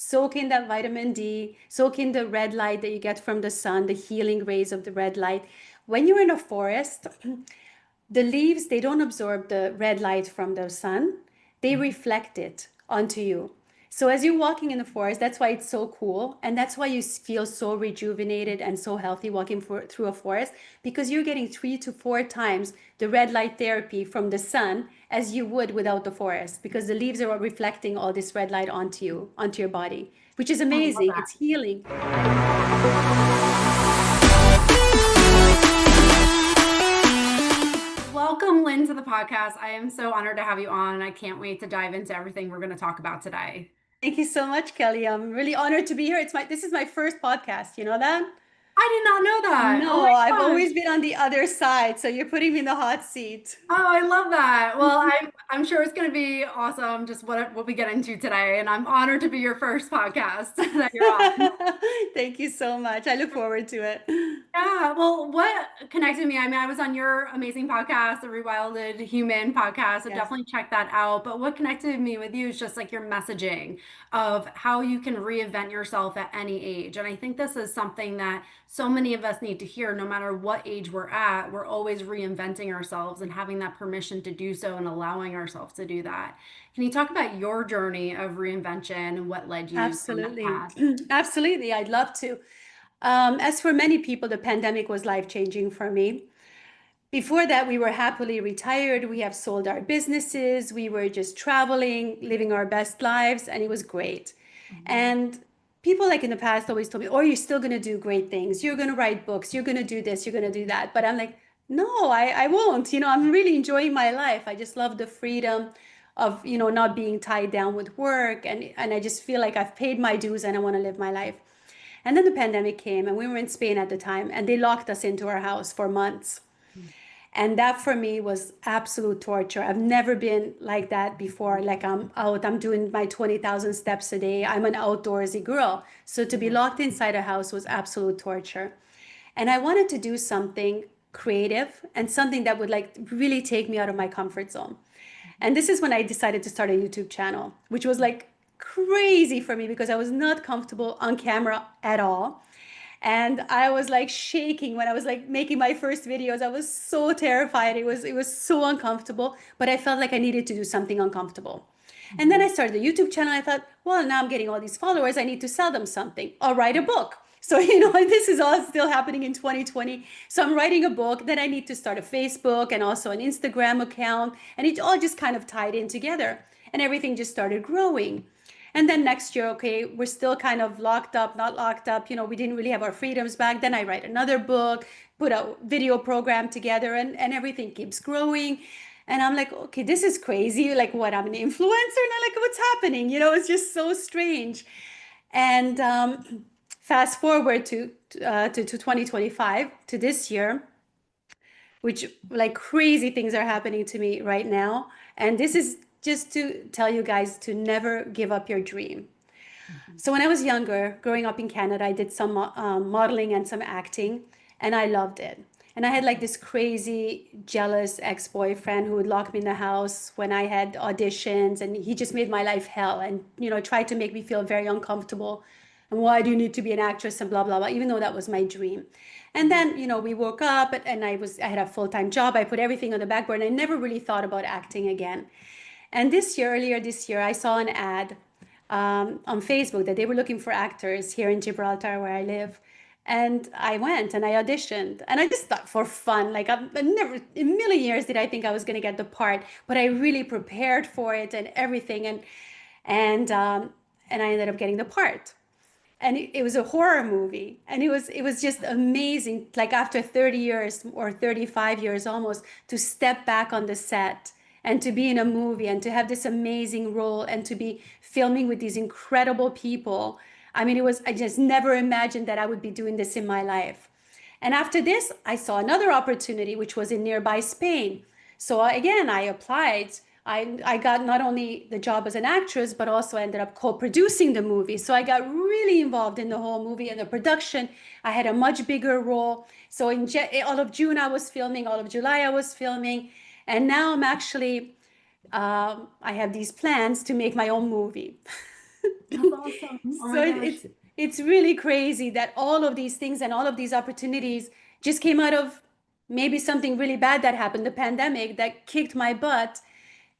soak in that vitamin D, soak in the red light that you get from the sun, the healing rays of the red light. When you're in a forest, the leaves, they don't absorb the red light from the sun, they reflect it onto you. So as you're walking in the forest, that's why it's so cool. And that's why you feel so rejuvenated and so healthy walking through a forest, because you're getting 3 to 4 times the red light therapy from the sun as you would without the forest, because the leaves are reflecting all this red light onto you, onto your body, which is I love amazing. that. It's healing. Welcome, Lynn, to the podcast. I am so honored to have you on, and I can't wait to dive into everything we're going to talk about today. Thank you so much, Kelly. I'm really honored to be here. This is my first podcast. You know that? I did not know that. Oh No, I've my always gosh. been on the other side, so you're putting me in the hot seat. Oh, I love that. Well, I'm sure it's going to be awesome just what we get into today, and I'm honored to be your first podcast that you're on. Thank you so much. I look forward to it. Yeah, well, what connected me? I mean, I was on your amazing podcast, the Rewilded Human podcast, so Yes, definitely check that out. But what connected me with you is just like your messaging of how you can reinvent yourself at any age. And I think this is something that so many of us need to hear, no matter what age we're at. We're always reinventing ourselves and having that permission to do so and allowing ourselves to do that. Can you talk about your journey of reinvention and what led you on that absolutely. path? Absolutely. I'd love to. As for many people, the pandemic was life-changing for me. Before that, we were happily retired. We have sold our businesses. We were just traveling, living our best lives, and it was great. And people like in the past always told me, oh, you're still going to do great things. You're going to write books. You're going to do this. You're going to do that. But I'm like, no, I won't. I'm really enjoying my life. I just love the freedom of, not being tied down with work. And I just feel like I've paid my dues and I want to live my life. And then the pandemic came and we were in Spain at the time and they locked us into our house for months. And that for me was absolute torture. I've never been like that before. Like I'm out, I'm doing my 20,000 steps a day. I'm an outdoorsy girl. So to be Yeah. locked inside a house was absolute torture. And I wanted to do something creative and something that would like really take me out of my comfort zone. And this is when I decided to start a YouTube channel, which was like crazy for me because I was not comfortable on camera at all. And I was like shaking when I was like making my first videos. I was so terrified. It was so uncomfortable, but I felt like I needed to do something uncomfortable. And then I Mhm. started the YouTube channel. I thought, well, now I'm getting all these followers. I need to sell them something. I'll write a book. So, this is all still happening in 2020. So I'm writing a book. Then I need to start a Facebook and also an Instagram account. And it all just kind of tied in together. And everything just started growing. And then next year, okay, we're still kind of locked up, not locked up. We didn't really have our freedoms back. Then I write another book, put a video program together, and everything keeps growing. And I'm like, okay, this is crazy. Like, what? I'm an influencer? And I'm like, what's happening? It's just so strange. And fast forward to 2025, to this year, which like crazy things are happening to me right now. And this is just to tell you guys to never give up your dream. Mhm. So when I was younger, growing up in Canada, I did some modeling and some acting, and I loved it. And I had like this crazy, jealous ex-boyfriend who would lock me in the house when I had auditions, and he just made my life hell and, tried to make me feel very uncomfortable. And why do you need to be an actress and blah, blah, blah, even though that was my dream. And then, we woke up and I had a full-time job. I put everything on the back burner. I never really thought about acting again. And earlier this year, I saw an ad on Facebook that they were looking for actors here in Gibraltar, where I live. And I went and I auditioned. And I just thought for fun, like I never in a million years did I think I was going to get the part, but I really prepared for it and everything. And I ended up getting the part. And it was a horror movie, and it was just amazing, like after 30 years or 35 years almost, to step back on the set and to be in a movie and to have this amazing role and to be filming with these incredible people. I mean, I just never imagined that I would be doing this in my life. And after this, I saw another opportunity, which was in nearby Spain. So again, I applied. I got not only the job as an actress, but also ended up co-producing the movie. So I got really involved in the whole movie and the production. I had a much bigger role. So all of June I was filming, all of July I was filming, and now I'm actually I have these plans to make my own movie. That's awesome. Oh So my gosh. it's really crazy that all of these things and all of these opportunities just came out of maybe something really bad that happened, the pandemic that kicked my butt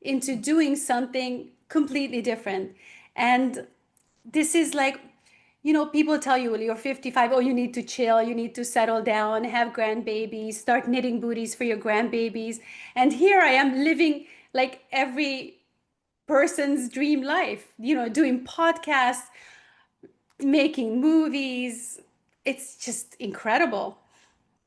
into doing something completely different. And this is like, people tell you when you're 55, oh, you need to chill, you need to settle down, have grandbabies, start knitting booties for your grandbabies. And here I am living like every person's dream life, doing podcasts, making movies. It's just incredible.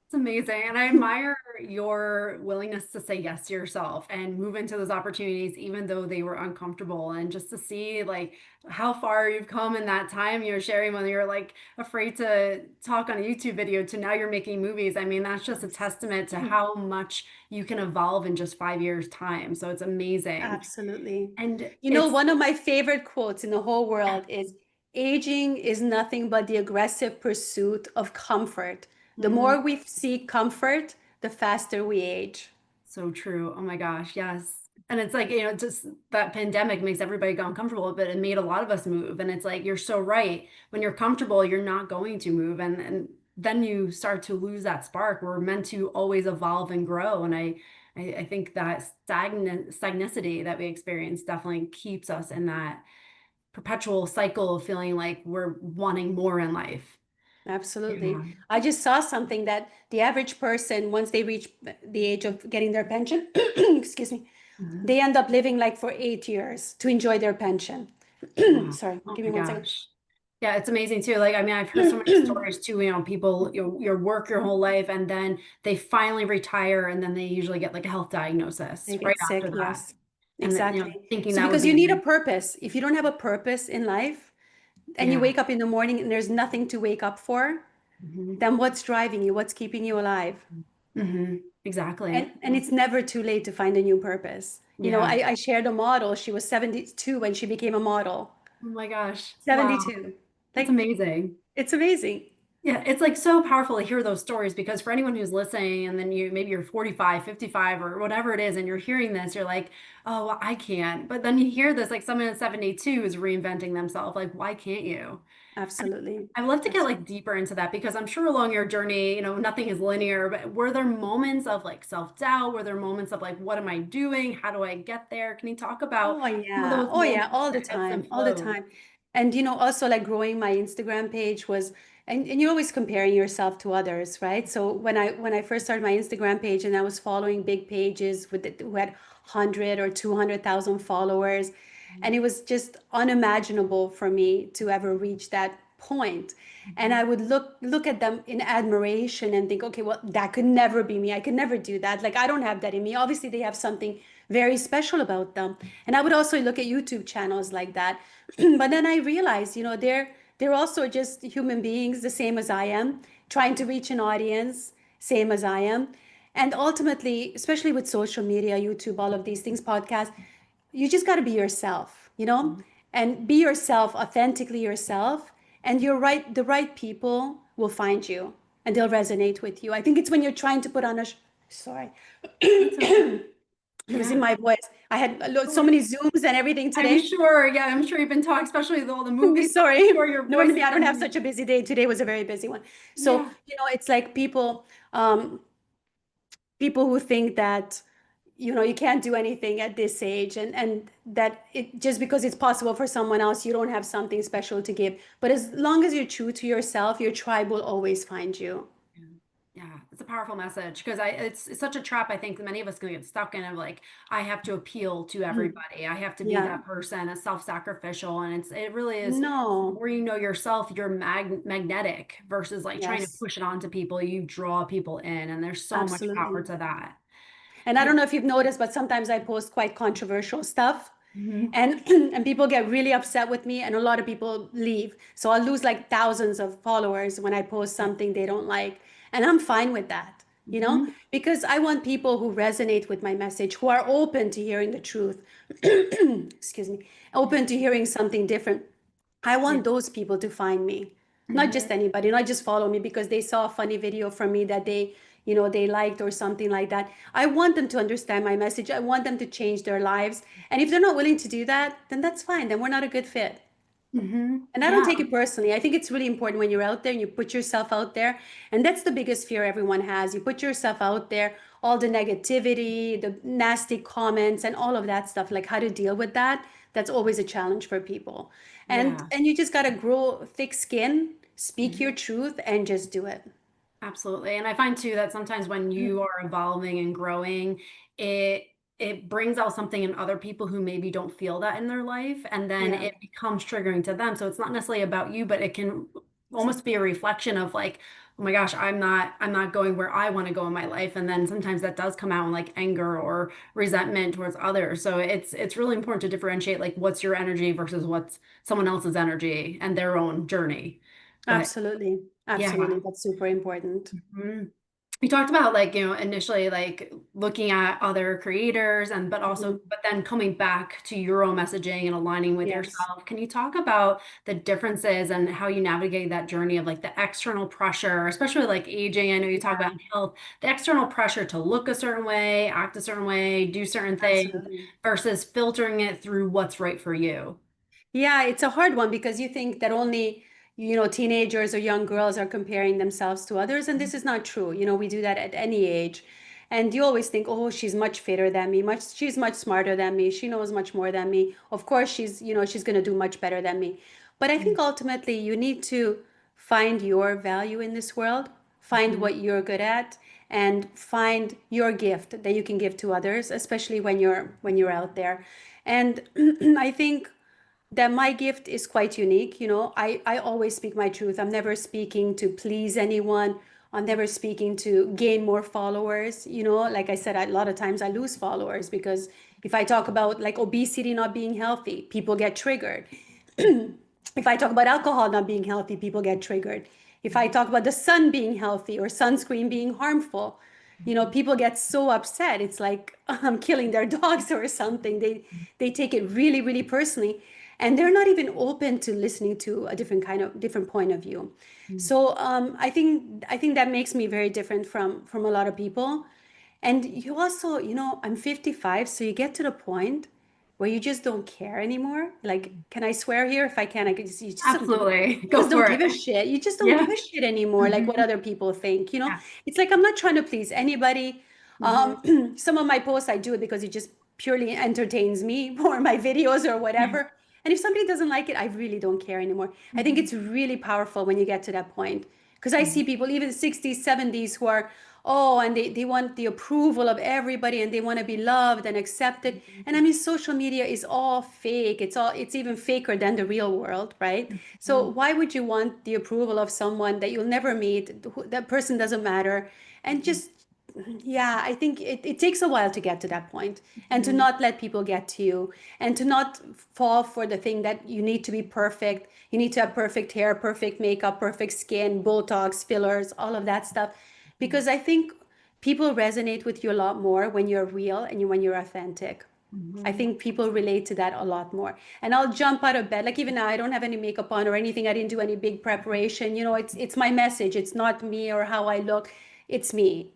It's amazing. And I admire your willingness to say yes to yourself and move into those opportunities, even though they were uncomfortable. And just to see like how far you've come in that time you're sharing when you're like afraid to talk on a YouTube video to now you're making movies. I mean, that's just a testament to how much you can evolve in just 5 years' time. So it's amazing. Absolutely. And it's One of my favorite quotes in the whole world is aging is nothing but the aggressive pursuit of comfort. The mm, more we seek comfort, the faster we age. so true. Oh my gosh, yes. And it's like, just that pandemic makes everybody go uncomfortable, but it made a lot of us move. And it's like, you're so right. When you're comfortable, you're not going to move. And then you start to lose that spark. We're meant to always evolve and grow. And I think that stagnicity that we experience definitely keeps us in that perpetual cycle of feeling like we're wanting more in life. Absolutely. Yeah. I just saw something that the average person, once they reach the age of getting their pension, excuse me, Mhm. they end up living like for 8 years to enjoy their pension. Wow. Sorry, Oh give me my one second. gosh. Yeah, it's amazing too. Like, I mean, I've heard so many stories too, people, you work your whole life and then they finally retire and then they usually get like a health diagnosis They right get sick, after that. yes, And then, exactly. thinking So that would because be you need a the, purpose. If you don't have a purpose in life and you yeah. wake up in the morning and there's nothing to wake up for, Hmm. then what's driving you? What's keeping you alive? Hmm. Exactly. And it's never too late to find a new purpose. Yeah. I shared a model. She was 72 when she became a model. Oh my gosh. Wow. 72. That's Like, amazing. it's amazing. Yeah, it's like so powerful to hear those stories because for anyone who's listening and then maybe you're 45, 55 or whatever it is and you're hearing this, you're like, "Oh, well, I can't." But then you hear this like someone at 72 is reinventing themselves. Like, why can't you? And Absolutely. I'd love to get like Absolutely. deeper into that because I'm sure along your journey, nothing is linear, but were there moments of like self-doubt? Were there moments of like, what am I doing? How do I get there? Can you talk about Oh some of yeah. those Oh yeah, moments, all the the ebbs and time. All the flows? time. And also like growing my Instagram page was and you're always comparing yourself to others, right? So when I first started my Instagram page and I was following big pages who had 100 or 200,000 followers, and it was just unimaginable for me to ever reach that point. And I Mhm. would look at them in admiration and think, okay, well, that could never be me. I could never do that. Like I don't have that in me. Obviously, they have something very special about them. And I would also look at YouTube channels like that. But then I realized, they're also just human beings, the same as I am, trying to reach an audience, same as I am. And ultimately, especially with social media, YouTube, all of these things, podcasts, you just got to be yourself, and be yourself, authentically yourself. And the right people will find you and they'll resonate with you. I think it's when you're trying to put on sorry, That's okay. losing Yeah. my voice. I had so many Zooms and everything I'm today. sure. Yeah, I'm sure you've been talking, especially with all the movies. I'm Sorry. sure your voice Normally, has I don't have been. such a busy day. Today was a very busy one. So, Yeah. it's like people who think that you can't do anything at this age, and that it just because it's possible for someone else, you don't have something special to give. But as long as you're true to yourself, your tribe will always find you. Yeah, yeah, it's a powerful message because it's such a trap. I think many of us can get stuck in of like I have to appeal to Mm. everybody. I have to be Yeah. that person, a self-sacrificial, and it really is. The No. more you know yourself, you're magnetic versus like trying to Yes. push it onto people. You draw people in, and there's so much power Absolutely. to that. And I don't know if you've noticed, but sometimes I post quite controversial stuff. Mhm. And and people get really upset with me, and a lot of people leave. So I'll lose like thousands of followers when I post Yeah. something they don't like. And I'm fine with that, Mhm. because I want people who resonate with my message, who are open to hearing the truth. Excuse me, Yeah. open to hearing something different. I Yeah. want those people to find me, not just Mhm. anybody, not just follow me because they saw a funny video from me that they liked or something like that. I want them to understand my message. I want them to change their lives. And if they're not willing to do that, then that's fine. Then we're not a good fit. And I don't Yeah. take it personally. I think it's really important when you're out there and you put yourself out there. And that's the biggest fear everyone has. You put yourself out there, all the negativity, the nasty comments, and all of that stuff, like how to deal with that. That's always a challenge for people. And Yeah. and you just gotta grow thick skin, speak your Mhm. truth, and just do it. Absolutely. And I find too that sometimes when you are evolving and growing, it it brings out something in other people who maybe don't feel that in their life, and then Yeah, it becomes triggering to them. So it's not necessarily about you, but it can almost be a reflection of like, oh my gosh, I'm not going where I want to go in my life. And then sometimes that does come out in like anger or resentment towards others. So it's really important to differentiate like what's your energy versus what's someone else's energy and their own journey. But absolutely. yeah. Absolutely. That's super important. Mhm. You talked about like, initially like looking at other creators and Mhm. but then coming back to your own messaging and aligning with Yes. yourself. Can you talk about the differences and how you navigate that journey of like the external pressure, especially like aging? I know you talk about Yeah, health, the external pressure to look a certain way, act a certain way, do certain things absolutely. versus filtering it through what's right for you. Yeah, it's a hard one because you think that only, teenagers or young girls are comparing themselves to others, and this is not true. We do that at any age. And you always think, oh, she's much fitter than me, she's much smarter than me, she knows much more than me. Of course, she's going to do much better than me. But I think ultimately you need to find your value in this world, find Mhm. what you're good at, and find your gift that you can give to others, especially when you're out there. And I think that my gift is quite unique. I always speak my truth. I'm never speaking to please anyone. I'm never speaking to gain more followers. Like I said, a lot of times I lose followers because if I talk about like obesity not being healthy, people get triggered. If I talk about alcohol not being healthy, people get triggered. If I talk about the sun being healthy or sunscreen being harmful, people get so upset. It's like I'm killing their dogs or something. They take it really, really personally, and they're not even open to listening to a different point of view. So I think that makes me very different from a lot of people. And you also, I'm 55, so you get to the point where you just don't care anymore. Like, can I swear here? If I can, I can just, you just don't give Absolutely. you Go just don't for give a it. shit. You just don't Yeah. give a shit anymore, like what Hmm. other people think. Yeah. It's like I'm not trying to please anybody. Hmm. Some of my posts I do it because it just purely entertains me or my videos or Yeah. whatever. And if somebody doesn't like it, I really don't care anymore. I think Hmm. it's really powerful when you get to that point. Because I see Hmm. people, even 60s, 70s, who are, oh, and they want the approval of everybody and they want to be loved and accepted. And I mean, social media is all fake. It's even faker than the real world, right? So Hmm. why would you want the approval of someone that you'll never meet? That person doesn't matter. And Hmm. just, yeah, I think it takes a while to get to that point and to Hmm. not let people get to you and to not fall for the thing that you need to be perfect. You need to have perfect hair, perfect makeup, perfect skin, Botox, fillers, all of that stuff. Because I think people resonate with you a lot more when you're real and when you're authentic. I Hmm. think people relate to that a lot more. And I'll jump out of bed. Like even now, I don't have any makeup on or anything. I didn't do any big preparation. It's my message. It's not me or how I look. It's me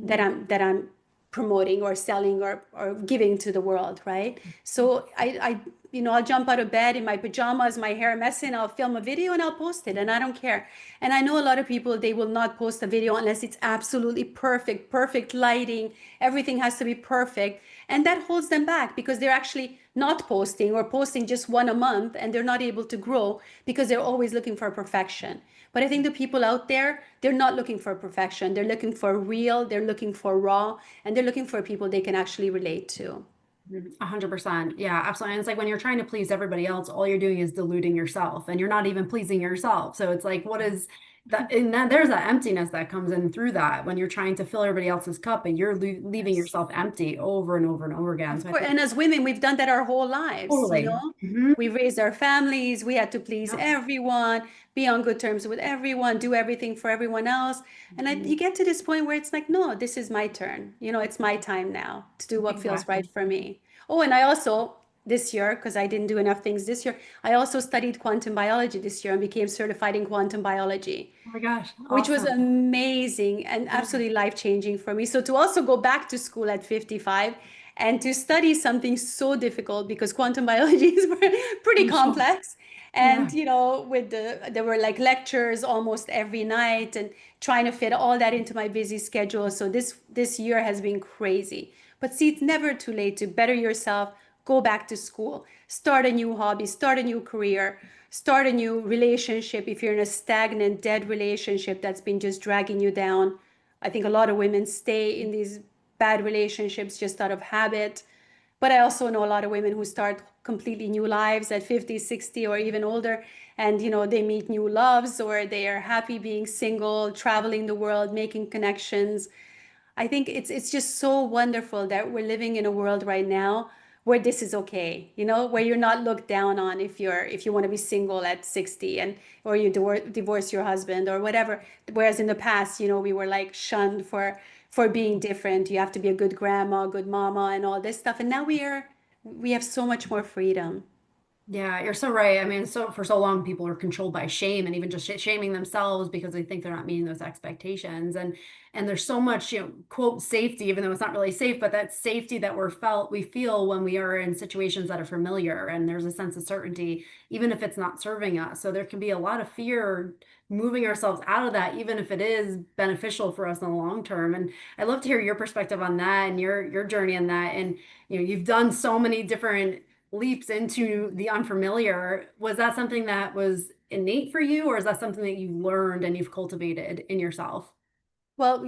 that Hmm. I'm promoting or selling or giving to the world, right? So I'll jump out of bed in my pajamas, my hair messy, and I'll film a video and I'll post it, and I don't care. And I know a lot of people, they will not post a video unless it's absolutely perfect, perfect lighting, everything has to be perfect, and that holds them back because they're actually not posting or posting just one a month, and they're not able to grow because they're always looking for perfection. But I think the people out there, they're not looking for perfection. They're looking for real, they're looking for raw, and they're looking for people they can actually relate to. 100%. Yeah, absolutely. And it's like when you're trying to please everybody else, all you're doing is deluding yourself and you're not even pleasing yourself. So it's like, what is that? And that there's that emptiness that comes in through that when you're trying to fill everybody else's cup and you're leaving Yes. yourself empty over and over and over again. Of So I course. think And as women, we've done that our whole lives, totally. Hmm. We raised our families, we had to please Yep. everyone, be on good terms with everyone, do everything for everyone else. And you Mhm. get to this point where it's like, no, this is my turn. It's my time now to do what feels right Exactly. for me. Oh, and I also, this year, because I didn't do enough things this year, I also studied quantum biology this year and became certified in quantum biology, Oh my gosh. which was Awesome. amazing and Yeah. absolutely life-changing for me. So to also go back to school at 55 and to study something so difficult because quantum biology is pretty I'm sure. complex And, Yeah. with there were like lectures almost every night and trying to fit all that into my busy schedule. So this year has been crazy. But see, it's never too late to better yourself, go back to school, start a new hobby, start a new career, start a new relationship. If you're in a stagnant, dead relationship that's been just dragging you down, I think a lot of women stay in these bad relationships just out of habit. But I also know a lot of women who start completely new lives at 50, 60, or even older. And, they meet new loves or they are happy being single, traveling the world, making connections. I think it's just so wonderful that we're living in a world right now where this is okay, where you're not looked down on if you want to be single at 60 and or you divorce your husband or whatever. Whereas in the past, we were like shunned for being different. You have to be a good grandma, good mama, and all this stuff. And now we have so much more freedom. Yeah, you're so right. I mean, so for so long, people are controlled by shame and even just shaming themselves because they think they're not meeting those expectations. And there's so much, quote safety, even though it's not really safe, but that safety that we feel when we are in situations that are familiar, and there's a sense of certainty, even if it's not serving us. So there can be a lot of fear moving ourselves out of that, even if it is beneficial for us in the long term. And I love to hear your perspective on that and your journey in that. And you've done so many different leaps into the unfamiliar. Was that something that was innate for you, or is that something that you learned and you've cultivated in yourself? Well,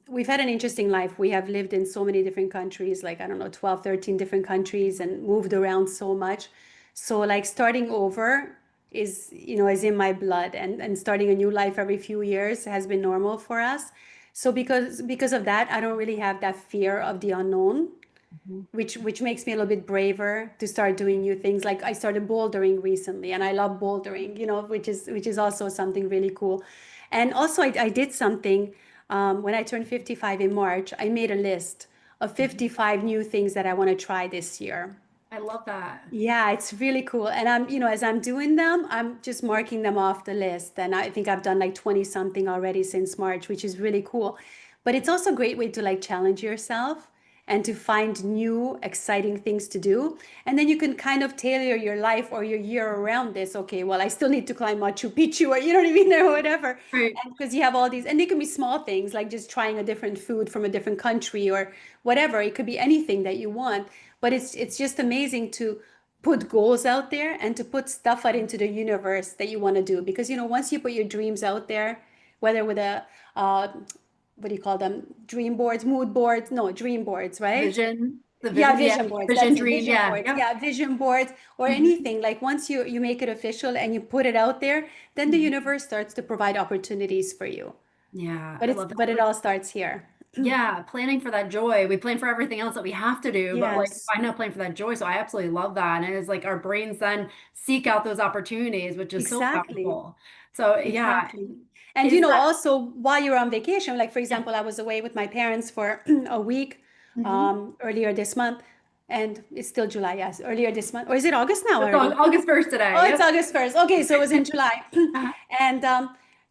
we've had an interesting life. We have lived in so many different countries, like, I don't know, 12, 13 different countries and moved around so much. So like starting over is in my blood and starting a new life every few years has been normal for us. So because of that, I don't really have that fear of the unknown, Mhm. which makes me a little bit braver to start doing new things. Like I started bouldering recently and I love bouldering, which is also something really cool. And also I did something when I turned 55 in March. I made a list of Mhm. 55 new things that I want to try this year. I love that. Yeah, it's really cool. And as I'm doing them, I'm just marking them off the list. And I think I've done like 20 something already since March, which is really cool. But it's also a great way to like challenge yourself and to find new, exciting things to do. And then you can kind of tailor your life or your year around this. Okay, well, I still need to climb Machu Picchu or you know what I mean, or whatever. Right. And because you have all these, and they can be small things like just trying a different food from a different country or whatever. It could be anything that you want. But it's just amazing to put goals out there and to put stuff out into the universe that you want to do, because once you put your dreams out there, whether with a what do you call them, dream boards, mood boards, no, dream boards, right? Yeah, Yeah, vision boards, vision that's it, dream. vision Yeah, boards, yeah. yeah, vision boards or Mhm. anything. Like once you make it official and you put it out there, then the Mhm. universe starts to provide opportunities for you. Yeah, but I it's love that. but it all starts here. Yeah, planning for that joy. We plan for everything else that we have to do, but like Yes, why not plan for that joy? So I absolutely love that. And it's like our brains then seek out those opportunities, which is so exactly. powerful. So yeah, Exactly. And is that also while you're on vacation, like for example, I was away with my parents for a week mhm. earlier this month, and it's still July, yes, earlier this month. Or is it August now It's already? August 1st Oh, today. it's Yep. August 1st. Okay, so it was in July. Uh-huh.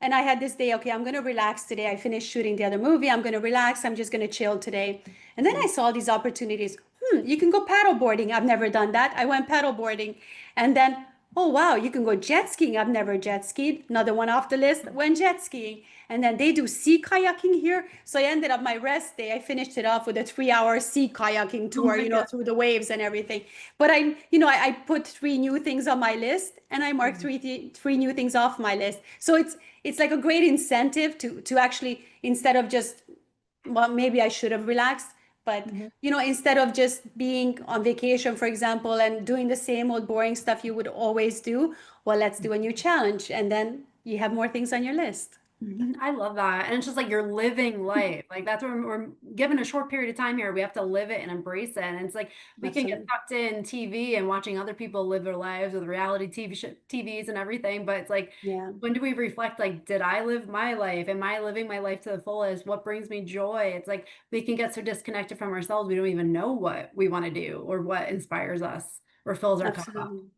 And I had this day, okay, I'm gonna relax today. I finished shooting the other movie. I'm gonna relax. I'm just gonna chill today. And then I saw these opportunities. You can go paddle boarding. I've never done that. I went paddle boarding. And then, oh wow, you can go jet skiing. I've never jet skied. Another one off the list, went jet skiing. And then they do sea kayaking here. So I ended up my rest day. I finished it off with a 3 hour sea kayaking Oh tour, my God. through the waves and everything. But I put three new things on my list and I marked three new things off my list. So it's like a great incentive to actually, instead of just, well, maybe I should have relaxed, but Mhm. instead of just being on vacation, for example, and doing the same old boring stuff you would always do, well, let's do a new challenge. And then you have more things on your list. Mhm. I love that. And it's just like you're living life. Like that's what we're given a short period of time here. We have to live it and embrace it. And it's like we can get Absolutely. sucked in TV and watching other people live their lives with reality TVs and everything. But it's like, Yeah, when do we reflect, like, did I live my life? Am I living my life to the fullest? What brings me joy? It's like we can get so disconnected from ourselves. We don't even know what we want to do or what inspires us or fills our cup up. absolutely.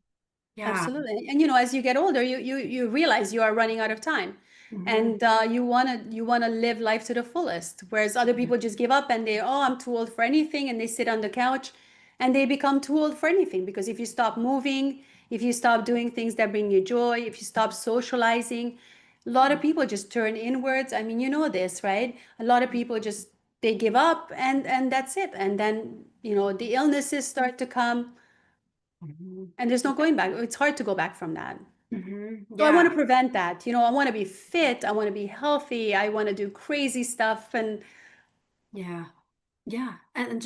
Yeah. Absolutely. And as you get older, you realize you are running out of time. Mhm. And you wanna live life to the fullest. Whereas other people just give up and I'm too old for anything, and they sit on the couch and they become too old for anything. Because if you stop moving, if you stop doing things that bring you joy, if you stop socializing, a lot of people just turn inwards. I mean, you know this, right? A lot of people just they give up and that's it. And then, the illnesses start to come Mhm. and there's no going back. It's hard to go back from that. So I want to Yeah. prevent that. I want to be fit, I want to be healthy, I want to do crazy stuff and Yeah. Yeah.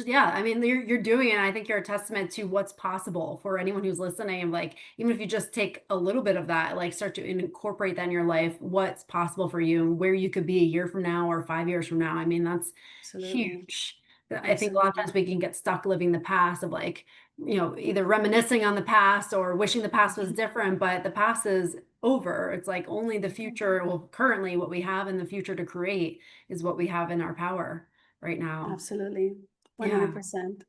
Yeah, I mean, you're doing it. And I think you're a testament to what's possible for anyone who's listening. And like, even if you just take a little bit of that, like start to incorporate that in your life, what's possible for you and where you could be a year from now or 5 years from now. I mean, that's absolutely, huge. I think a lot of absolutely. times we can get stuck living the past of like, either reminiscing on the past or wishing the past was different, but the past is over. It's like only the future, well, currently what we have in the future to create is what we have in our power right now. Absolutely. Yeah. 100%.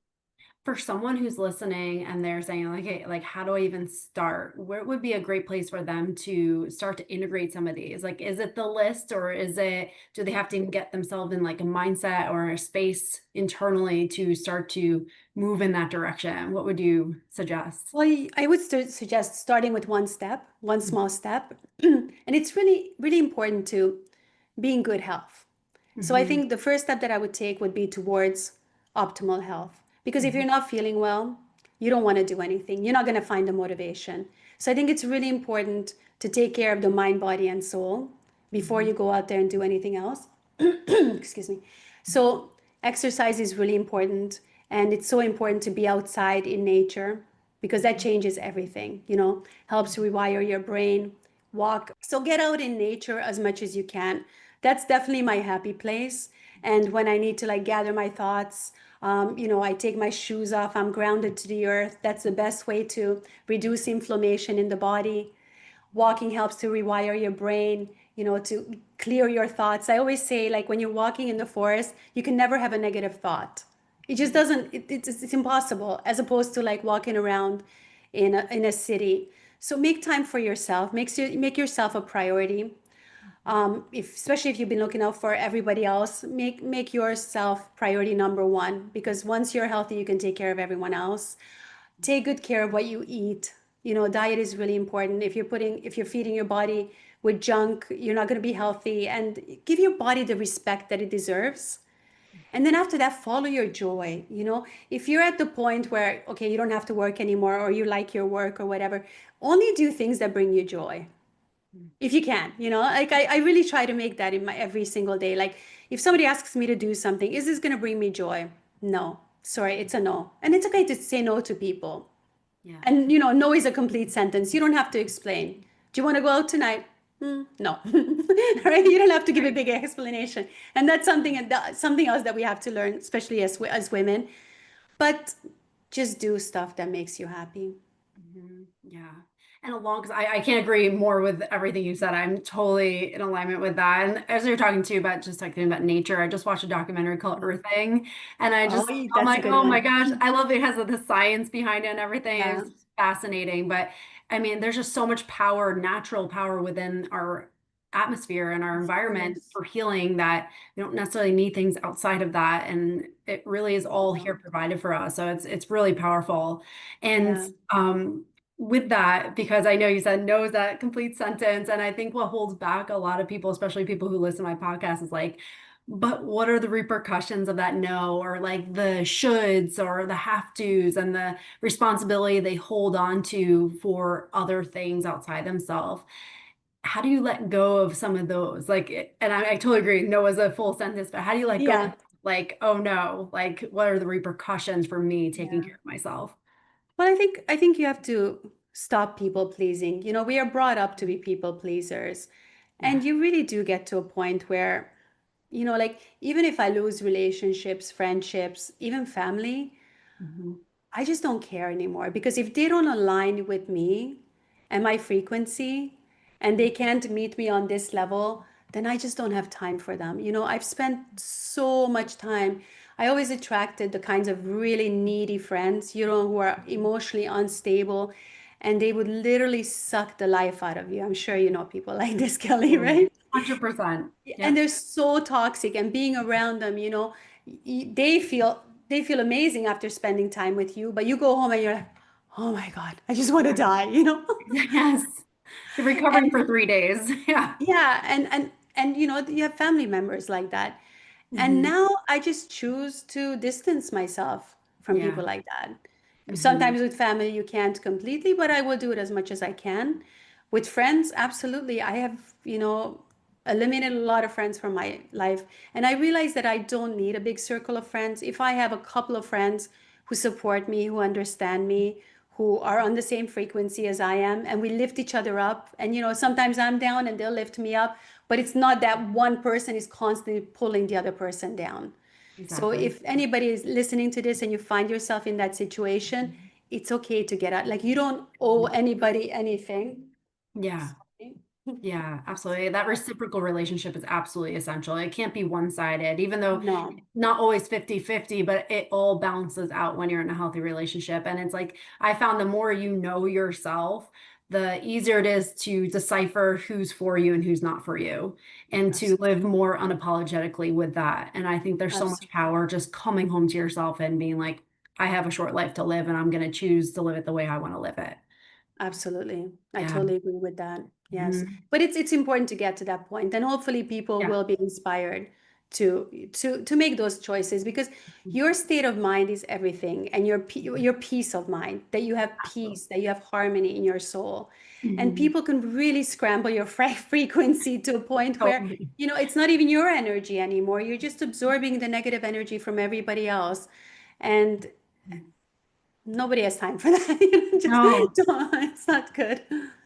For someone who's listening and they're saying like, hey, like how do I even start? Where would be a great place for them to start to integrate some of these? Like, is it the list or do they have to get themselves in like a mindset or a space internally to start to move in that direction? What would you suggest? Well, I would suggest starting with one step, one small step. And it's really, really important to be in good health. So I Mm-hmm. think the first step that I would take would be towards optimal health. Because if Hmm. you're not feeling well, you don't want to do anything. You're not going to find the motivation. So I think it's really important to take care of the mind, body, and soul before Hmm. you go out there and do anything else. Excuse me. So exercise is really important. And it's so important to be outside in nature because that changes everything, helps rewire your brain, walk. So get out in nature as much as you can. That's definitely my happy place. And when I need to like gather my thoughts, I take my shoes off, I'm grounded to the earth. That's the best way to reduce inflammation in the body. Walking helps to rewire your brain, to clear your thoughts. I always say, like, when you're walking in the forest, you can never have a negative thought. It just doesn't, it's impossible, as opposed to like walking around in a city. So make time for yourself, make yourself a priority. If especially if you've been looking out for everybody else, make yourself priority number one, because once you're healthy, you can take care of everyone else. Take good care of what you eat. Diet is really important. If you're feeding your body with junk, you're not going to be healthy. And give your body the respect that it deserves. And then after that, follow your joy. If you're at the point where, okay, you don't have to work anymore, or you like your work or whatever, only do things that bring you joy if you can. Like, I really try to make that in my every single day. Like, if somebody asks me to do something, is this going to bring me joy? No, sorry, it's a no. And it's okay to say no to people. Yeah. And no is a complete sentence. You don't have to explain. Do you want to go out tonight? No. Right? You don't have to give a Right. big explanation. And that's something else that we have to learn, especially as women. But just do stuff that makes you happy. Yeah. And along, because I can't agree more with everything you said. I'm totally in alignment with that. And as you're talking too about just talking about nature, I just watched a documentary called Earthing. And Oh, I'm that's a like, good oh my one. gosh, I love it. It has the science behind it and everything. It Yeah, was fascinating. But I mean, there's just so much power, natural power within our atmosphere and our of environment course. for healing that we don't necessarily need things outside of that. And it really is all here No. provided for us. So it's really powerful. And Yeah. with that, because I know you said no is that complete sentence. And I think what holds back a lot of people, especially people who listen to my podcast, is like, but what are the repercussions of that no, or like the shoulds or the have tos and the responsibility they hold on to for other things outside themselves? How do you let go of some of those? Like, and I totally agree, no is a full sentence, but how do you let go of Yeah. like, oh no, like what are the repercussions for me taking Yeah. care of myself? Well, I think you have to stop people pleasing. We are brought up to be people pleasers. Yeah. And you really do get to a point where, like, even if I lose relationships, friendships, even family, Mhm. I just don't care anymore, because if they don't align with me and my frequency, and they can't meet me on this level, then I just don't have time for them. I've spent so much time. I always attracted the kinds of really needy friends, who are emotionally unstable, and they would literally suck the life out of you. I'm sure you know people like this, Kelly, Totally. right? 100%. And Yep. they're so toxic, and being around them, they feel amazing after spending time with you, but you go home and you're like, oh my God, I just want to die, you know? Yes. You're recovering And for 3 days. Yeah. yeah, and you know, you have family members like that. And Hmm. now I just choose to distance myself from people Yeah. like that. Hmm. Sometimes with family, you can't completely, but I will do it as much as I can. With friends, absolutely. I have, you know, eliminated a lot of friends from my life. And I realize that I don't need a big circle of friends. If I have a couple of friends who support me, who understand me, who are on the same frequency as I am, and we lift each other up. And, you know, sometimes I'm down and they'll lift me up, but it's not that one person is constantly pulling the other person down. So Exactly. if anybody is listening to this and you find yourself in that situation, it's okay to get out. Like you don't owe anybody anything. Yeah. Sorry. Yeah, absolutely. That reciprocal relationship is absolutely essential. It can't be one-sided, even though No, not always 50-50, but it all balances out when you're in a healthy relationship. And it's like I found the more you know yourself, the easier it is to decipher who's for you and who's not for you, and to absolutely. live more unapologetically with that. And I think there's so much Absolutely. power just coming home to yourself and being like, I have a short life to live, and I'm going to choose to live it the way I want to live it. Absolutely. I Yeah. totally agree with that. Yes. Mhm. But it's important to get to that point, and hopefully people Yeah. will be inspired to make those choices because your state of mind is everything, and your peace of mind, that you have peace, that you have harmony in your soul. And Mhm. people can really scramble your frequency to a point where, Totally. you know, it's not even your energy anymore. You're just absorbing the negative energy from everybody else. And nobody has time for that. You know, just No, don't, it's not good.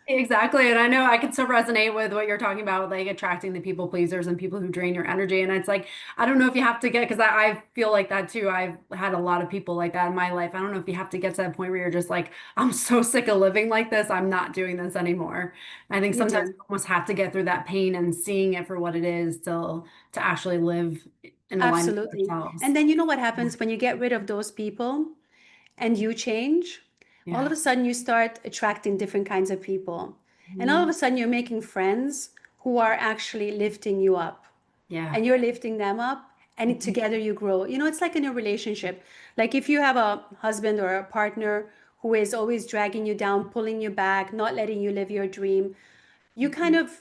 exactly. And I know I can so resonate with what you're talking about, like attracting the people pleasers and people who drain your energy. And it's like, I don't know if you have to get, because I feel like that too. I've had a lot of people like that in my life. I don't know if you have to get to that point where you're just like, I'm so sick of living like this. I'm not doing this anymore. I think You sometimes do. we almost have to get through that pain and seeing it for what it is to actually live in alignment with Absolutely. ourselves. And then you know what happens when you get rid of those people and you change? All of Yeah. a sudden you start attracting different kinds of people. And all of Mhm. a sudden you're making friends who are actually lifting you up. Yeah. And you're lifting them up and Mhm. together you grow. You know, it's like in a relationship. Like if you have a husband or a partner who is always dragging you down, pulling you back, not letting you live your dream, you kind of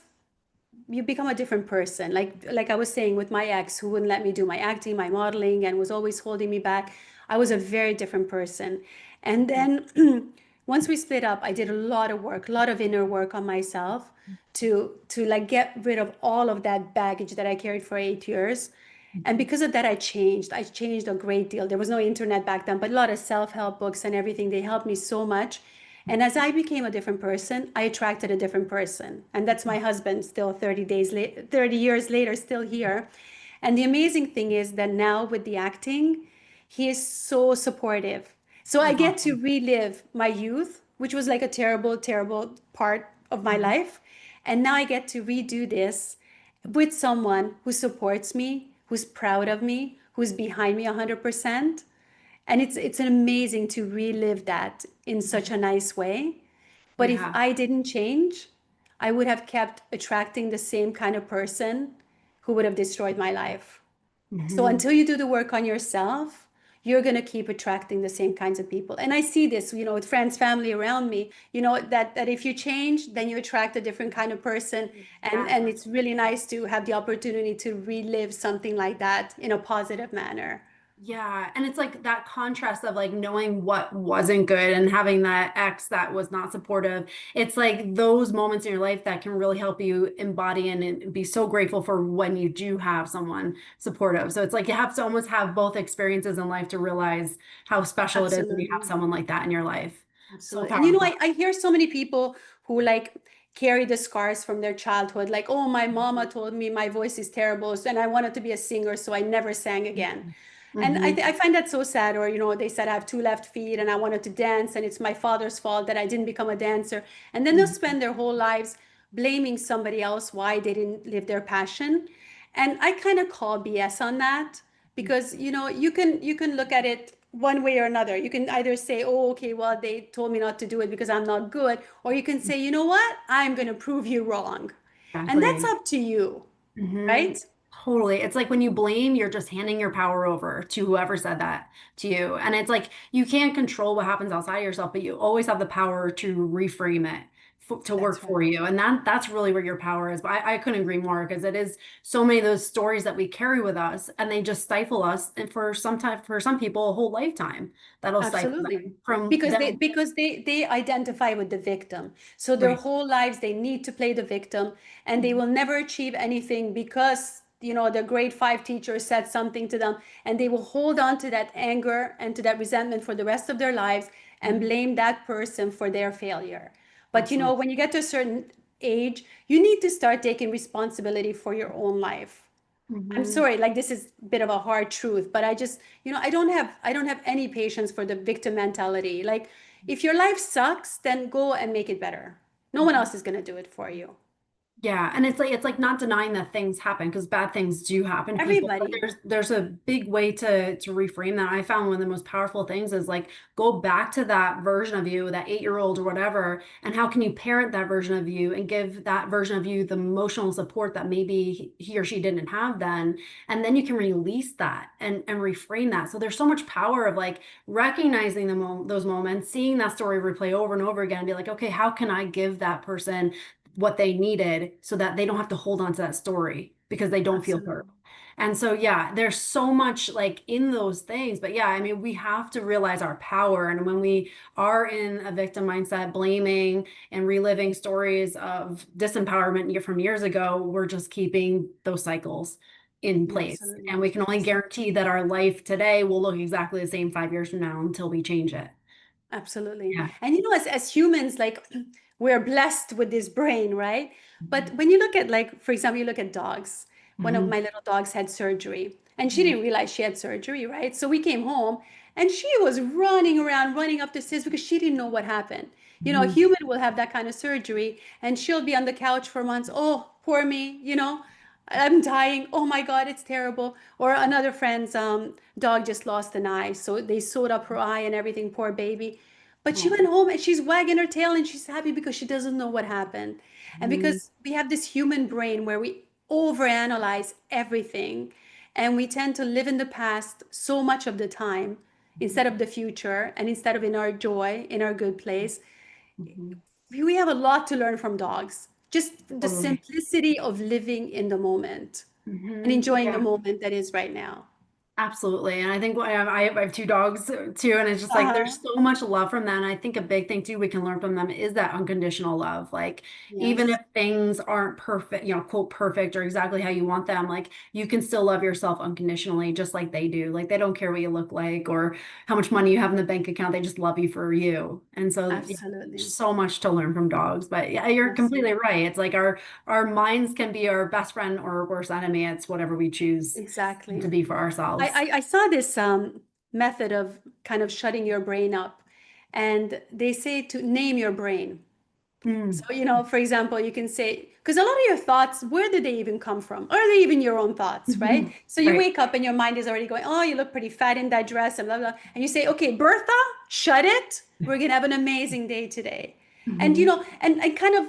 you become a different person. Like I was saying with my ex who wouldn't let me do my acting, my modeling, and was always holding me back. I was a very different person. And then once we split up, I did a lot of work, a lot of inner work on myself to like get rid of all of that baggage that I carried for 8 years. And because of that, I changed. I changed a great deal. There was no internet back then, but a lot of self-help books and everything. They helped me so much. And as I became a different person, I attracted a different person. And that's my husband, still 30 days later, 30 years later, still here. And the amazing thing is that now with the acting, he is so supportive. So I That's get to awesome. relive my youth, which was like a terrible, terrible part of my Mhm. life. And now I get to redo this with someone who supports me, who's proud of me, who's behind me 100%. And it's amazing to relive that in such a nice way. But if Yeah. I didn't change, I would have kept attracting the same kind of person who would have destroyed my life. So Mhm. until you do the work on yourself, you're going to keep attracting the same kinds of people. And I see this, you know, with friends, family around me, you know, that if you change, then you attract a different kind of person. And Exactly. it's really nice to have the opportunity to relive something like that in a positive manner. Yeah, and it's like that contrast of like knowing what wasn't good and having that ex that was not supportive. It's like those moments in your life that can really help you embody and be so grateful for when you do have someone supportive. So it's like you have to almost have both experiences in life to realize how special it is when you have Absolutely. someone like that in your life. So Absolutely. And you know, powerful. I hear so many people who like carry the scars from their childhood, like, oh, my mama told me my voice is terrible, and I wanted to be a singer, so I never sang again. And Hmm. I find that so sad. Or, you know, they said I have two left feet and I wanted to dance, and it's my father's fault that I didn't become a dancer. And then they'll spend their whole lives blaming somebody else why they didn't live their passion. And I kind of call BS on that because, you know, you can look at it one way or another. You can either say, oh, okay, well, they told me not to do it because I'm not good, or you can say, you know what, I'm going to prove you wrong. And that's Exactly. up to you, Hmm. right? Totally. It's like when you blame, you're just handing your power over to whoever said that to you. And it's like you can't control what happens outside of yourself, but you always have the power to reframe it to work That's for right. you. And that's really where your power is. But I couldn't agree more because it is so many of those stories that we carry with us and they just stifle us. And for for some people, a whole lifetime that'll stifle Absolutely. them from Because they them. because they identify with the victim. So their Right. whole lives they need to play the victim and they will never achieve anything because the grade 5 teacher said something to them and they will hold on to that anger and to that resentment for the rest of their lives and Mhm. blame that person for their failure. But Absolutely. when you get to a certain age, you need to start taking responsibility for your own life. I'm Mhm. sorry, like this is a bit of a hard truth, but I just, I don't have any patience for the victim mentality. Like if your life sucks, then go and make it better. No one else is going to do it for you. Yeah, and it's like not denying that things happen because bad things do happen to people. But Everybody. there's a big way to reframe that. I found one of the most powerful things is like go back to that version of you, that 8-year-old or whatever, and how can you parent that version of you and give that version of you the emotional support that maybe he or she didn't have then, and then you can release that and reframe that. So there's so much power of like recognizing those moments, seeing that story replay over and over again, and be like, okay, how can I give that person what they needed so that they don't have to hold on to that story because they don't feel heard. Absolutely. And so, yeah, there's so much like in those things. But yeah, I mean, we have to realize our power. And when we are in a victim mindset, blaming and reliving stories of disempowerment from years ago, we're just keeping those cycles in place. And Absolutely. we can only guarantee that our life today will look exactly the same 5 years from now until we change it. Absolutely. Yeah. And as humans, like we're blessed with this brain, right? But Mhm. when you look at like, for example, you look at dogs. One of Mhm. my little dogs had surgery and she didn't realize she had surgery, right? So we came home and she was running around, running up the stairs because she didn't know what happened. A Mhm. human will have that kind of surgery and she'll be on the couch for months. Oh, poor me. I'm dying. Oh my God, it's terrible. Or another friend's dog just lost an eye. So they sewed up her eye and everything, poor baby. But she went Oh. home and she's wagging her tail and she's happy because she doesn't know what happened. And Mhm. because we have this human brain where we overanalyze everything and we tend to live in the past so much of the time instead of the future and instead of in our joy, in our good place. Mhm. We have a lot to learn from dogs. Just the Totally. simplicity of living in the moment and enjoying the Yeah, moment that is right now. absolutely. And I think I have two dogs too, and it's just like Uh-huh. there's so much love from them. And I think a big thing too we can learn from them is that unconditional love. Like even if Yes, things aren't perfect, quote perfect or exactly how you want them, like you can still love yourself unconditionally, just like they do. Like they don't care what you look like or how much money you have in the bank account. They just love you for you. And so yeah, absolutely. so much to learn from dogs. But yeah, you're completely Absolutely. right. It's like our minds can be our best friend or our worst enemy. It's whatever we choose to Exactly. be for I, ourselves. I, I saw this method of kind of shutting your brain up, and they say to name your brain. So, Mm. for example, you can say, because a lot of your thoughts, where did they even come from? Are they even your own thoughts, right? Mhm. So you Right. wake up and your mind is already going, oh, you look pretty fat in that dress and blah, blah. And you say, okay, Bertha, shut it. We're going to have an amazing day today. And, Mhm. and kind of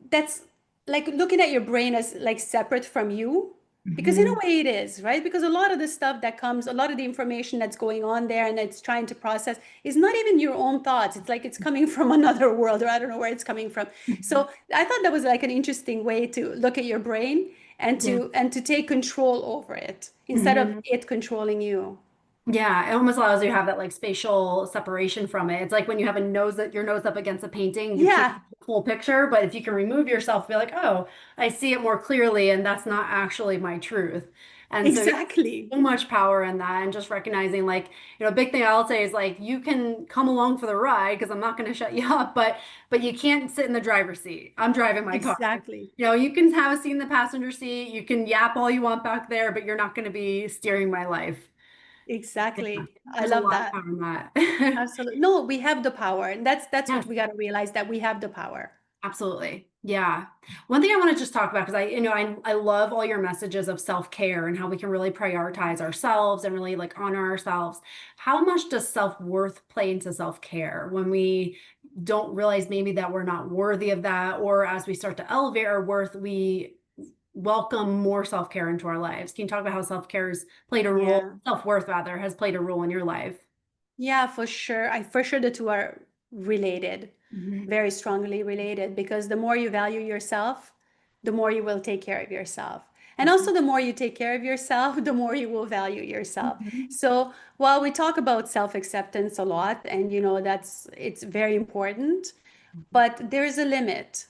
that's like looking at your brain as like separate from you. Because in a Mhm. way it is, right? Because a lot of the stuff that comes, a lot of the information that's going on there and it's trying to process is not even your own thoughts. It's like it's coming from another world, or I don't know where it's coming from. Mhm. So I thought that was like an interesting way to look at your brain and Yeah. to take control over it instead of Mhm. it controlling you. Yeah, it almost allows you to have that like spatial separation from it. It's like when you have your nose up against a painting, you can't Yeah, see the full picture, but if you can remove yourself, be like, oh, I see it more clearly, and that's not actually my truth. And so yeah, exactly. so much power in that, and just recognizing like, a big thing I'll say is like you can come along for the ride because I'm not going to shut you up, but you can't sit in the driver's seat. I'm driving my car. Exactly. You can have a seat in the passenger seat, you can yap all you want back there, but you're not going to be steering my life. Yeah, Exactly. I there's a love lot of that. power in that. Absolutely. No, we have the power. And that's what Yes, we got to realize, that we have the power. absolutely. Yeah. One thing I want to just talk about, because I love all your messages of self-care and how we can really prioritize ourselves and really like honor ourselves. How much does self-worth play into self-care when we don't realize maybe that we're not worthy of that, or as we start to elevate our worth, we welcome more self-care into our lives. Can you talk about how self-care has played a role, Yeah. self-worth rather, has played a role in your life? Yeah, for sure. For sure the two are related, Hmm. very strongly related, because the more you value yourself, the more you will take care of yourself. And also the more you take care of yourself, the more you will value yourself. Hmm. So while we talk about self-acceptance a lot, and that's it's very important, but there is a limit,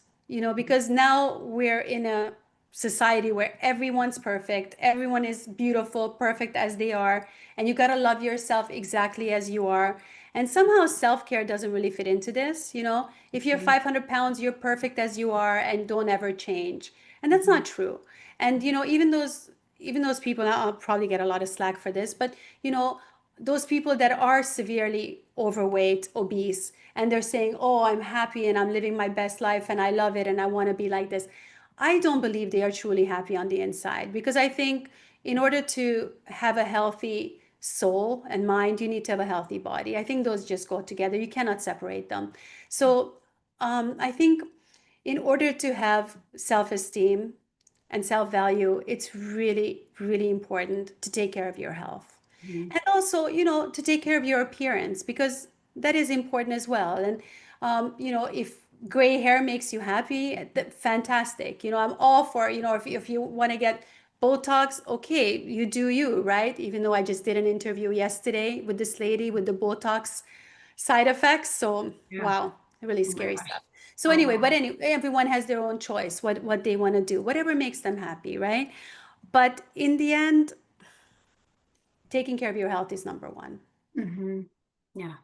because now we're in a society where everyone's perfect, everyone is beautiful, perfect as they are, and you got to love yourself exactly as you are. And somehow self-care doesn't really fit into this. If you're 500 pounds, you're perfect as you are and don't ever change. And that's Hmm. not true. And even those people, I'll probably get a lot of slack for this, but those people that are severely overweight, obese, and they're saying, "Oh, I'm happy and I'm living my best life and I love it and I want to be like this." I don't believe they are truly happy on the inside, because I think in order to have a healthy soul and mind, you need to have a healthy body. I think those just go together. You cannot separate them. So I think in order to have self-esteem and self-value, it's really, really important to take care of your health. Hmm. And also, to take care of your appearance, because that is important as well. And, if gray hair makes you happy, fantastic. I'm all for, if you want to get Botox, okay, you do you, right? Even though I just did an interview yesterday with this lady with the Botox side effects. So, Yeah. wow, really Oh my scary gosh. stuff. So Oh anyway, but wow. everyone has their own choice, what they want to do, whatever makes them happy, right? But in the end, taking care of your health is number one. Hmm. Yeah.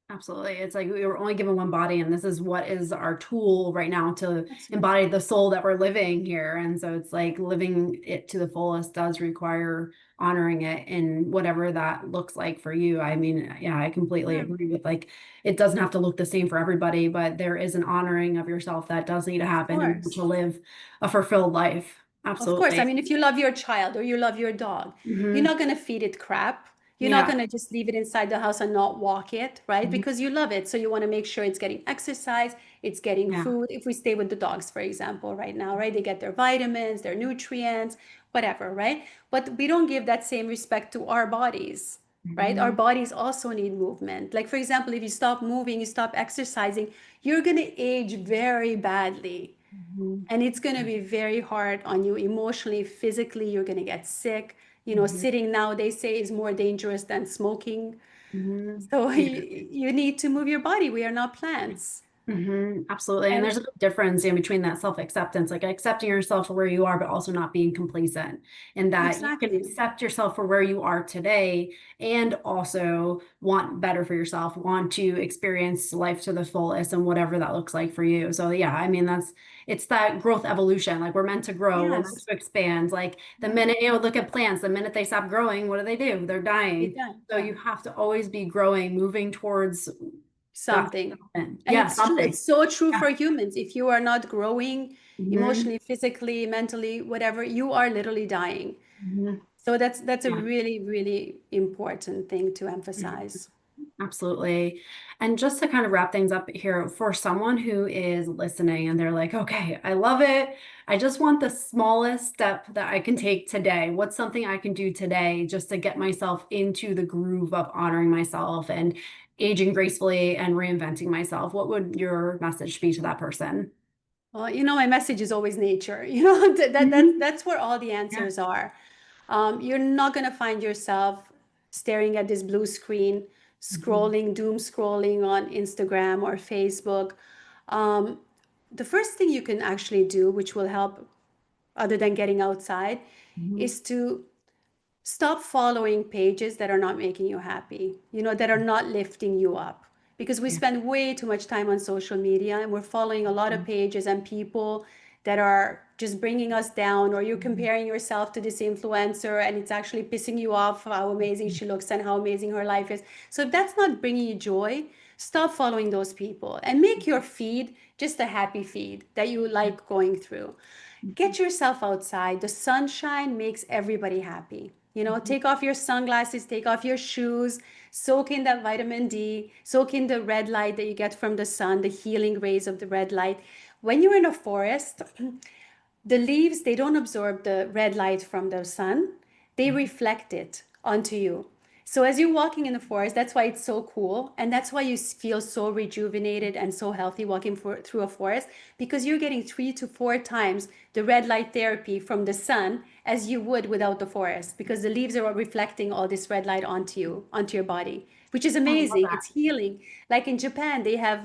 Absolutely. It's like we were only given one body, and this is what is our tool right now to That's right. embody the soul that we're living here. And so it's like living it to the fullest does require honoring it in whatever that looks like for you. I mean, yeah, I completely Yeah, agree with like it doesn't have to look the same for everybody, but there is an honoring of yourself that does need to of happen in order course. to live a fulfilled life. Of course. I Absolutely. mean, if you love your child or you love your dog, you're Hmm. not going to feed it crap. You're not Yeah. going to just leave it inside the house and not walk it, right? Mhm. Because you love it. So you want to make sure it's getting exercise, it's getting Yeah. food. If we stay with the dogs, for example, right now, right? They get their vitamins, their nutrients, whatever, right? But we don't give that same respect to our bodies, right? Our Hmm. bodies also need movement. Like, for example, if you stop moving, you stop exercising, you're going to age very badly. Hmm. And it's going to be very hard on you emotionally, physically. You're going to get sick. Hmm. Sitting now, they say, is more dangerous than smoking. Hmm. So Yeah. you need to move your body. We are not plants. Absolutely. And And there's a big difference in between that self-acceptance, like accepting yourself for where you are, but also not being complacent. And that you can exactly. accept yourself for where you are today and also want better for yourself, want to experience life to the fullest and whatever that looks like for you. So yeah, I mean it's that growth evolution. Like we're meant to grow, we're meant Yes. to expand. Like the Yeah. minute, look at plants, the minute they stop growing, what do? They're It dying. does. So Yeah. you have to always be growing, moving towards that. Something. And Yeah, it's true. something. It's so true Yeah. for humans. If you are not growing Hmm. emotionally, physically, mentally, whatever, you are literally dying. Hmm. So that's a Yeah. really, really important thing to Mhm. emphasize. Absolutely. And just to kind of wrap things up here, for someone who is listening and they're like, okay, I love it. I just want the smallest step that I can take today. What's something I can do today just to get myself into the groove of honoring myself and aging gracefully and reinventing myself? What would your message be to that person? Well, my message is always nature. Hmm. That's where all the Yeah. answers are. You're not gonna find yourself staring at this blue screen, Hmm. scrolling, doom scrolling on Instagram or Facebook. Um, the first thing you can actually do, which will help other than getting outside, Hmm. is to stop following pages that are not making you happy, that are not lifting you up. Because we Yeah. spend way too much time on social media and we're following a lot of pages and people that are just bringing us down, or you're comparing yourself to this influencer and it's actually pissing you off how amazing she looks and how amazing her life is. So if that's not bringing you joy, stop following those people and make your feed just a happy feed that you like going through. Get yourself outside. The sunshine makes everybody happy. Take off your sunglasses, take off your shoes, soak in that vitamin D, soak in the red light that you get from the sun, the healing rays of the red light. When you're in a forest, The leaves, they don't absorb the red light from the sun. They reflect it onto you. So as you're walking in the forest, that's why it's so cool. And that's why you feel so rejuvenated and so healthy walking through a forest, because you're getting 3 to 4 times the red light therapy from the sun as you would without the forest, because the leaves are reflecting all this red light onto you, onto your body, which is I love amazing. that. It's healing. Like in Japan, they have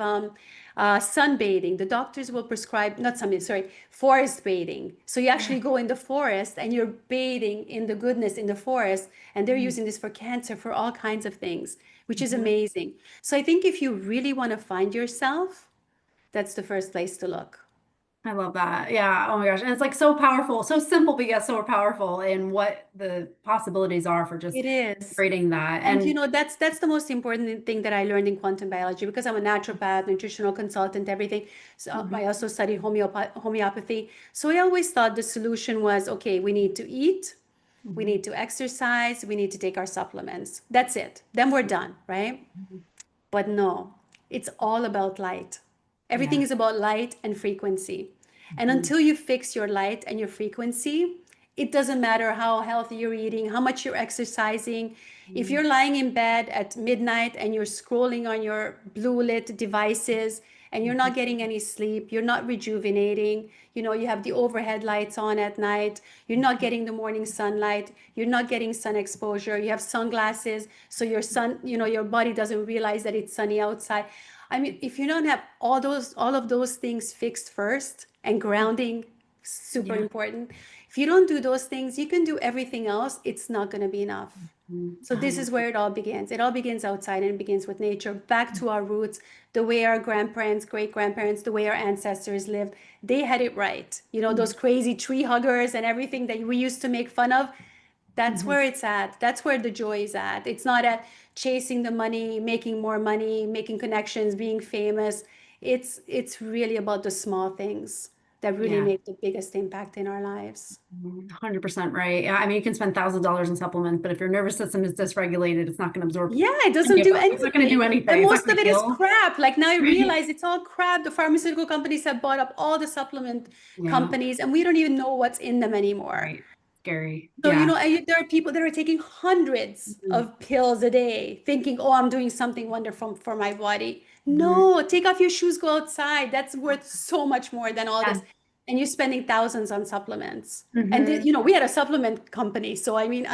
sunbathing. The doctors will prescribe, not sunbathing, sorry, forest bathing. So you Yeah. actually go in the forest and you're bathing in the goodness in the forest. And they're Mhm. using this for cancer, for all kinds of things, which is Mhm. amazing. So I think if you really want to find yourself, that's the first place to look. I love that. Yeah. Oh my gosh. And it's like so powerful, so simple, but yet so powerful in what the possibilities are for just It is. creating that. And And that's the most important thing that I learned in quantum biology, because I'm a naturopath, nutritional consultant, everything. So I Mhm. also studied homeopathy. So I always thought the solution was, okay, we need to eat, we Mhm. need to exercise, we need to take our supplements. That's it. Then we're done, right? Mhm. But no, it's all about light. Everything Yeah. is about light and frequency. And Mhm. until you fix your light and your frequency, it doesn't matter how healthy you're eating, how much you're exercising. If Mhm. you're lying in bed at midnight and you're scrolling on your blue lit devices and you're Mhm. not getting any sleep, you're not rejuvenating, you have the overhead lights on at night, you're not getting the morning sunlight, you're not getting sun exposure, you have sunglasses, so your body doesn't realize that it's sunny outside. I mean, if you don't have all of those things fixed first, and grounding, super Yeah. important. If you don't do those things, you can do everything else. It's not going to be enough. Mhm. So this is where it all begins. It all begins outside, and it begins with nature, back to our roots, the way our grandparents, great grandparents, the way our ancestors lived. They had it right. Those 100%. crazy tree huggers and everything that we used to make fun of. That's Mhm. where it's at. That's where the joy is at. It's not at chasing the money, making more money, making connections, being famous. It's really about the small things that really Yeah. make the biggest impact in our lives. 100% right. Yeah. I mean, you can spend thousands of dollars in supplements, but if your nervous system is dysregulated, it's not going to absorb Yeah, it any doesn't of do that. It's not going to do anything. And anything. It's not most going of to it is heal. crap. Like now I Right. realize it's all crap. The pharmaceutical companies have bought up all the supplement Yeah. companies, and we don't even know what's in them anymore. Right. Scary. So, Yeah. there are people that are taking hundreds Mhm. of pills a day, thinking, oh, I'm doing something wonderful for my body. Mhm. No, take off your shoes, go outside. That's worth so much more than all Yeah. this. And you're spending thousands on supplements. And, Mhm. we had a supplement company. So, I mean,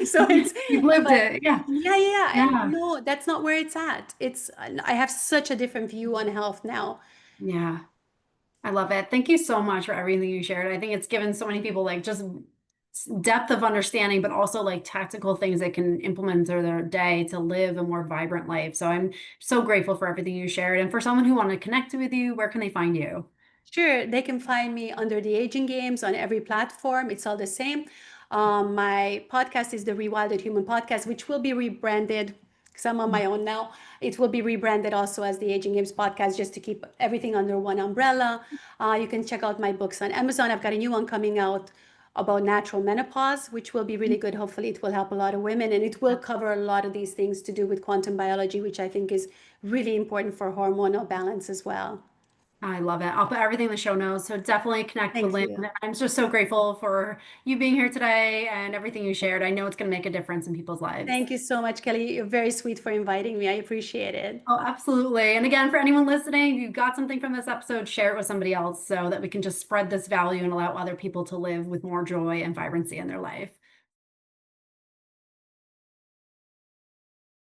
so it's, You've lived but it. Yeah. yeah, yeah, yeah. And Yeah. no, that's not where it's at. I have such a different view on health now. Yeah. I love it. Thank you so much for everything you shared. I think it's given so many people like just depth of understanding, but also like tactical things they can implement through their day to live a more vibrant life. So I'm so grateful for everything you shared. And for someone who want to connect with you, where can they find you? Sure, they can find me under the Aging Games on every platform. It's all the same. My podcast is the Rewilded Human Podcast, which will be rebranded because I'm on my own now. It will be rebranded also as the Aging Games Podcast, just to keep everything under one umbrella. You can check out my books on Amazon. I've got a new one coming out about natural menopause, which will be really good. Hopefully, it will help a lot of women, and it will cover a lot of these things to do with quantum biology, which I think is really important for hormonal balance as well. I love it. I'll put everything in the show notes. So definitely connect with Thank Lynn. you. I'm just so grateful for you being here today and everything you shared. I know it's going to make a difference in people's lives. Thank you so much, Kelly. You're very sweet for inviting me. I appreciate it. Oh, absolutely. And again, for anyone listening, if you got something from this episode, share it with somebody else so that we can just spread this value and allow other people to live with more joy and vibrancy in their life.